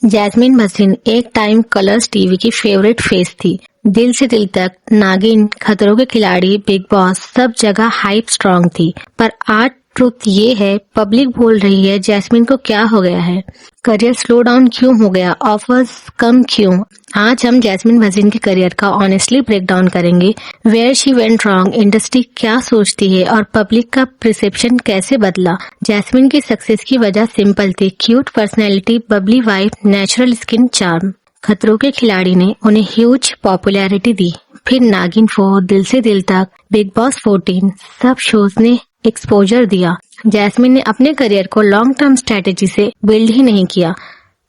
Jasmine Bhasin एक time Colors TV की favourite face थी। दिल से दिल तक, नागिन, खतरों के खिलाड़ी, बिग बॉस, सब जगह हाइप स्ट्रांग थी। पर आज ट्रुथ ये है, पब्लिक बोल रही है जैस्मिन को क्या हो गया है, करियर स्लो डाउन क्यों हो गया, ऑफर्स कम क्यों। आज हम जैस्मिन भसीन के करियर का ऑनेस्टली ब्रेक डाउन करेंगे। Where she went wrong, industry क्या सोचती है और पब्लिक का परसेप्शन कैसे बदला। जैस्मिन की सक्सेस की वजह सिंपल थी, cute personality, Babli wife, natural skin charm. खतरों के खिलाड़ी ने उन्हें ह्यूज पॉपुलैरिटी दी। फिर नागिन 4, दिल से दिल तक, बिग बॉस 14, सब शोज ने एक्सपोजर दिया। जैस्मिन ने अपने करियर को लॉन्ग टर्म स्ट्रेटेजी से बिल्ड ही नहीं किया,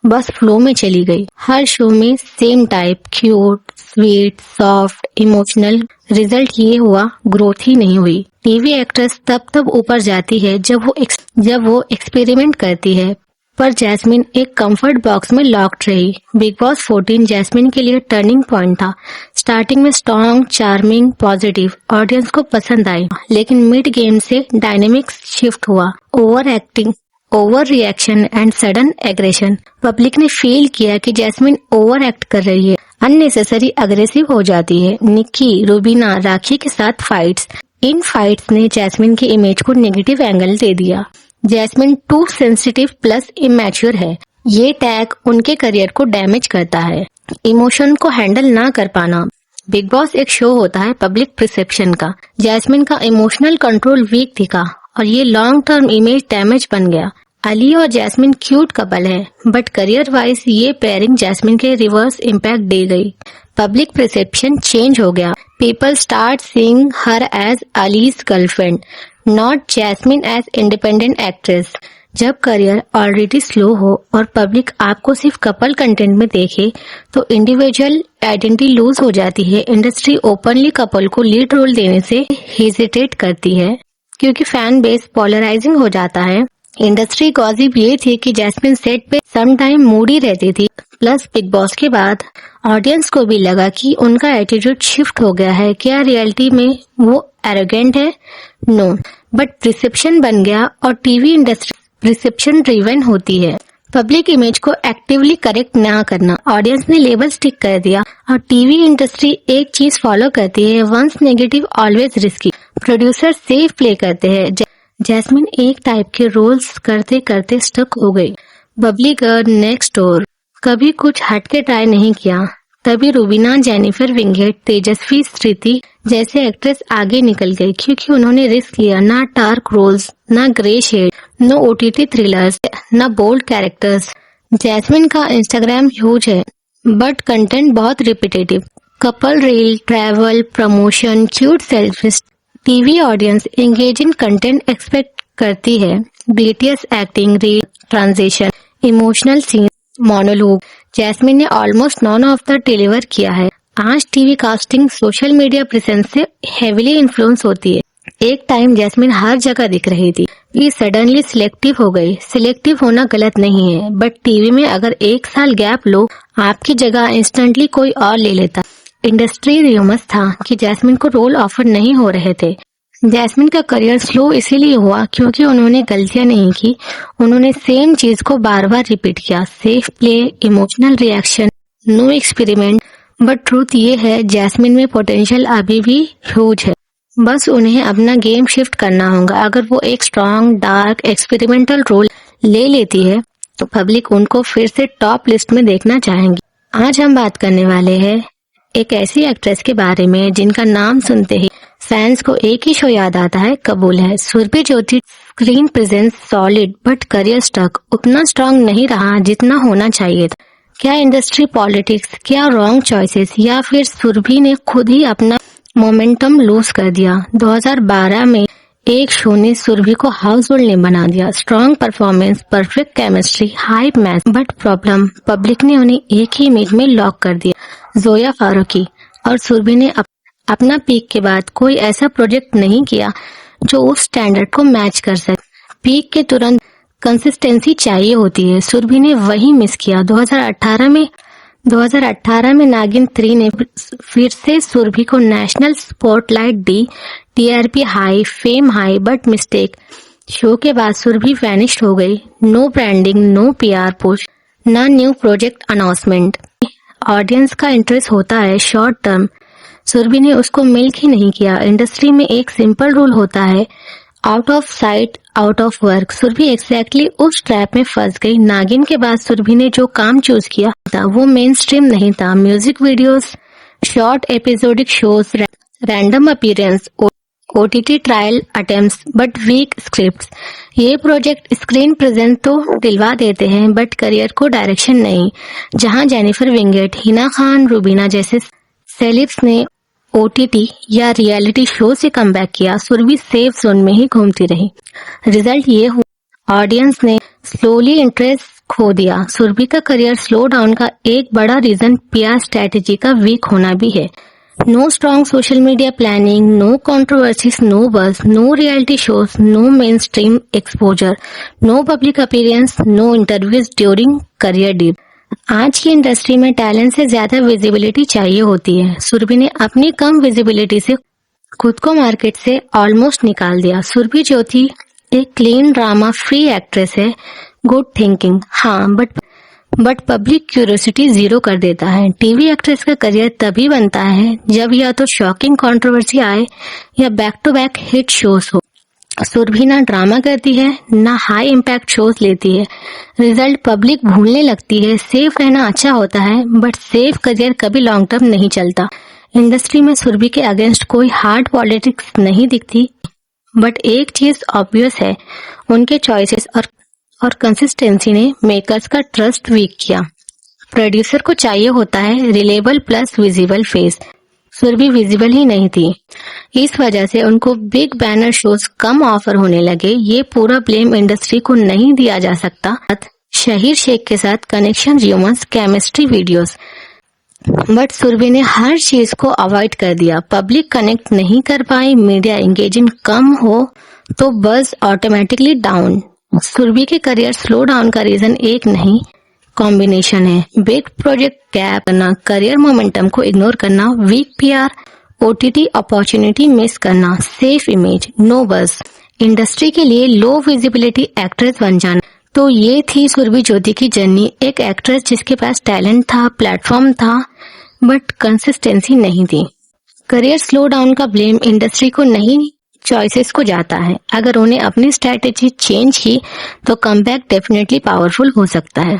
बस फ्लो में चली गई। हर शो में same type, cute, sweet, soft, emotional. Result ये हुआ, ग्रोथ ही नहीं हुई। टीवी एक्ट्रेस तब ऊपर जाती है जब वो एक्सपेरिमेंट करती है, पर जैस्मिन एक कंफर्ट बॉक्स में लॉक्ड रही। बिग बॉस 14 जैस्मिन के लिए टर्निंग पॉइंट था। स्टार्टिंग में स्ट्रॉन्ग, चार्मिंग, पॉजिटिव, ऑडियंस को पसंद आई, लेकिन मिड गेम से डायनेमिक्स शिफ्ट हुआ। Over acting, over reaction and sudden aggression. Public ने फील किया कि जैस्मिन ओवर एक्ट कर रही है, अननेसेसरी अग्रेसिव हो जाती है। निक्की, रूबीना, राखी के साथ फाइट्स। इन फाइट्स ने जैस्मिन की इमेज को नेगेटिव एंगल दे दिया। Jasmin too sensitive plus immature है, ये टैग उनके करियर को डैमेज करता है। इमोशन को हैंडल ना कर पाना। बिग बॉस एक शो होता है पब्लिक परसेप्शन का। जैस्मिन का इमोशनल कंट्रोल वीक दिखा और ये लॉन्ग टर्म इमेज डैमेज बन गया। अली और जैस्मिन क्यूट कपल है, बट करियर वाइज ये पेयरिंग जैस्मिन के रिवर्स इम्पैक्ट दे गई। पब्लिक परसेप्शन चेंज हो गया। People start seeing her as Ali's girlfriend, not Jasmin as independent actress. जब करियर ऑलरेडी स्लो हो और पब्लिक आपको सिर्फ कपल कंटेंट में देखे, तो इंडिविजुअल आइडेंटिटी लूज हो जाती है। इंडस्ट्री ओपनली कपल को लीड रोल देने से हेजिटेट करती है, क्योंकि फैन बेस पोलराइजिंग हो जाता है। इंडस्ट्री गॉसिप ये थी कि जैस्मिन सेट पे सम टाइम मूडी रहती थी। प्लस बिग बॉस के बाद ऑडियंस को भी लगा कि उनका एटीट्यूड शिफ्ट हो गया है। क्या रियलिटी में वो एरोगेंट है? नो, बट परसेप्शन बन गया और टीवी इंडस्ट्री परसेप्शन ड्रिवन होती है। पब्लिक इमेज को एक्टिवली करेक्ट ना करना, ऑडियंस ने लेबल स्टिक कर दिया और टीवी इंडस्ट्री एक चीज फॉलो करती है, once negative always risky. Producer safe play करते हैं। जैस्मिन एक टाइप के रोल्स करते करते स्टक हो गई। बबली गर्ल, नेक्स्ट डोर, कभी कुछ हटके ट्राई नहीं किया। तभी रूबीना, जेनिफर विंगेट, तेजस्वी स्मृति जैसे एक्ट्रेस आगे निकल गई, क्योंकि उन्होंने रिस्क लिया। ना डार्क रोल्स, ना grey shade, no OTT thrillers, ना बोल्ड कैरेक्टर्स। जैस्मिन का इंस्टाग्राम ह्यूज है, बट कंटेंट बहुत repetitive. Couple reel, travel, promotion, cute selfies. TV audience engaging content expect करती है। BTS acting, reel, transition, emotional scene, monologue. Jasmin ने almost none of the deliver किया है। आज TV casting social media presence से heavily influence होती है। एक टाइम जैस्मिन हर जगह दिख रही थी, ये सडनली सिलेक्टिव हो गई। सिलेक्टिव होना गलत नहीं है, बट टीवी में अगर एक साल गैप लो, आपकी जगह इंस्टेंटली कोई और ले लेता। इंडस्ट्री रूमर्स था कि जैस्मिन को रोल ऑफर नहीं हो रहे थे। जैस्मिन का करियर स्लो इसीलिए हुआ क्योंकि उन्होंने गलतियां नहीं की, उन्होंने सेम चीज को बार बार रिपीट किया। Safe play, emotional reaction, know experiment. But truth ये है, जैस्मिन में पोटेंशियल अभी भी ह्यूज है, बस उन्हें अपना गेम शिफ्ट करना होगा। अगर वो एक स्ट्रॉन्ग, डार्क, एक्सपेरिमेंटल रोल ले लेती है, तो पब्लिक उनको फिर से टॉप लिस्ट में देखना चाहेंगी। आज हम बात करने वाले हैं एक ऐसी एक्ट्रेस के बारे में जिनका नाम सुनते ही फैंस को एक ही शो याद आता है, कबूल है। Surbhi Jyoti screen presence solid, but career stuck उतना स्ट्रॉन्ग नहीं रहा जितना होना चाहिए था। क्या इंडस्ट्री पॉलिटिक्स, क्या रॉन्ग चॉइसेस, या फिर सुरभि ने खुद ही अपना मोमेंटम लूज कर दिया? 2012 में एक शो ने सुरभि को हाउसहोल्ड नेम बना दिया। Strong performance, perfect chemistry, hype match, but problem, public ने उन्हें एक ही इमेज में लॉक कर दिया। जोया फारूकी और सुरभि ने अपना पीक के बाद कोई ऐसा प्रोजेक्ट नहीं किया जो उस स्टैंडर्ड को मैच कर सके। पीक के तुरंत कंसिस्टेंसी चाहिए होती है, सुरभि ने वही मिस किया। 2018 में नागिन 3 ने फिर से सुरभि को नेशनल स्पॉटलाइट दी। TRP high, fame high, but mistake. Show के बाद सुरभि वैनिश्ड हो गई। No branding, no PR push, ना न्यू प्रोजेक्ट अनाउंसमेंट। ऑडियंस का इंटरेस्ट होता है शॉर्ट टर्म, सुरभि ने उसको मिल्क ही नहीं किया। इंडस्ट्री में एक सिंपल रूल होता है, out of sight out of work. Surbhi exactly उस ट्रैप में फंस गई। नागिन के बाद सुरभि ने जो काम चूज किया था वो मेन स्ट्रीम नहीं था। Music videos, short episodic shows, random appearance, OTT trial attempts but weak scripts. ये प्रोजेक्ट स्क्रीन प्रेजेंस तो दिलवा देते हैं बट करियर को डायरेक्शन नहीं। जहां जेनिफर विंगेट, हिना खान, रूबीना जैसे सेलिब्स ने ओटीटी या रियलिटी शो से कमबैक किया, सुरभि सेफ जोन में ही घूमती रही। रिजल्ट ये हुआ, ऑडियंस ने स्लोली इंटरेस्ट खो दिया। सुरभि का करियर स्लो डाउन का एक बड़ा रीजन पीआर स्ट्रेटेजी का वीक होना भी है। No strong social media planning, no controversies, no buzz, no reality shows, no mainstream exposure, no public appearance, no interviews during career dip. आज की industry में टैलेंट से ज्यादा विजिबिलिटी चाहिए होती है। सुरभि ने अपनी कम विजिबिलिटी से खुद को मार्केट से ऑलमोस्ट निकाल दिया। सुरभि ज्योति एक क्लीन ड्रामा फ्री एक्ट्रेस है, गुड थिंकिंग, हाँ, बट पब्लिक क्यूरियोसिटी जीरो कर देता है। टीवी एक्ट्रेस का करियर तभी बनता है जब या तो शॉकिंग कंट्रोवर्सी आए या back to back hit shows हो। सुरभि ना ड्रामा करती है ना हाई इम्पैक्ट शोज लेती है। रिजल्ट पब्लिक भूलने लगती है। सेफ रहना अच्छा होता है बट सेफ करियर कभी लॉन्ग टर्म नहीं चलता। इंडस्ट्री में सुरभि के अगेंस्ट कोई हार्ड पॉलिटिक्स नहीं दिखती बट एक चीज ऑब्वियस है, उनके चॉइसेस और कंसिस्टेंसी ने मेकर्स का ट्रस्ट वीक किया। प्रोड्यूसर को चाहिए होता है reliable plus visible face. Surbhi visible ही नहीं थी, इस वजह से उनको बिग बैनर शोज कम ऑफर होने लगे। ये पूरा ब्लेम इंडस्ट्री को नहीं दिया जा सकता। शहीर शेख के साथ connection, rumours, chemistry videos, but Surbhi ने हर चीज को अवॉइड कर दिया। पब्लिक कनेक्ट नहीं कर पाई, मीडिया एंगेजिंग कम हो तो बज़ ऑटोमेटिकली डाउन। सुरभि के करियर स्लो डाउन का रीजन एक नहीं, कॉम्बिनेशन है। बिग प्रोजेक्ट गैप करना, करियर मोमेंटम को इग्नोर करना, weak PR, OTT opportunity miss करना, safe image, no buzz, industry के लिए लो विजिबिलिटी एक्ट्रेस बन जाना। तो ये थी सुरभि ज्योति की जर्नी। एक एक्ट्रेस जिसके पास टैलेंट था, प्लेटफॉर्म था बट कंसिस्टेंसी नहीं थी। करियर स्लो डाउन का ब्लेम इंडस्ट्री को नहीं, चॉइसेस को जाता है। अगर उन्हें अपनी स्ट्रैटेजी चेंज की तो कमबैक डेफिनेटली पावरफुल हो सकता है।